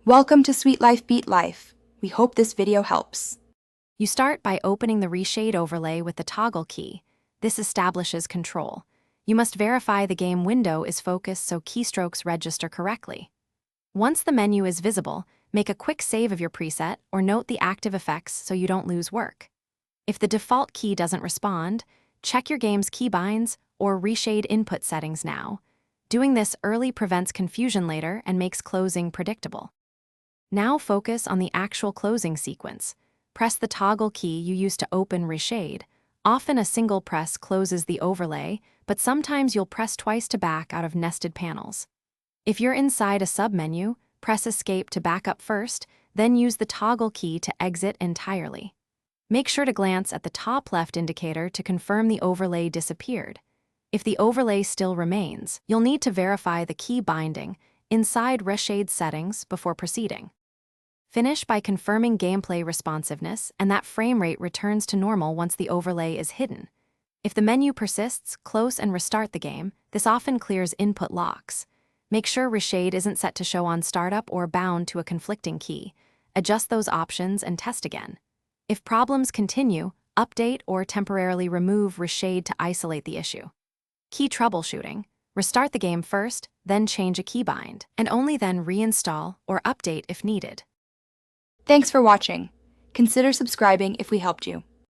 Welcome to Sweet Life Beat Life. We hope this video helps. You start by opening the Reshade overlay with the toggle key. This establishes control. You must verify the game window is focused so keystrokes register correctly. Once the menu is visible, make a quick save of your preset or note the active effects so you don't lose work. If the default key doesn't respond, check your game's keybinds or Reshade input settings now. Doing this early prevents confusion later and makes closing predictable. Now focus on the actual closing sequence. Press the toggle key you used to open Reshade. Often a single press closes the overlay, but sometimes you'll press twice to back out of nested panels. If you're inside a submenu, press Escape to back up first, then use the toggle key to exit entirely. Make sure to glance at the top left indicator to confirm the overlay disappeared. If the overlay still remains, you'll need to verify the key binding inside Reshade settings before proceeding. Finish by confirming gameplay responsiveness and that frame rate returns to normal once the overlay is hidden. If the menu persists, close and restart the game. This often clears input locks. Make sure Reshade isn't set to show on startup or bound to a conflicting key. Adjust those options and test again. If problems continue, update or temporarily remove Reshade to isolate the issue. Key troubleshooting. Restart the game first, then change a keybind, and only then reinstall or update if needed. Thanks for watching. Consider subscribing if we helped you.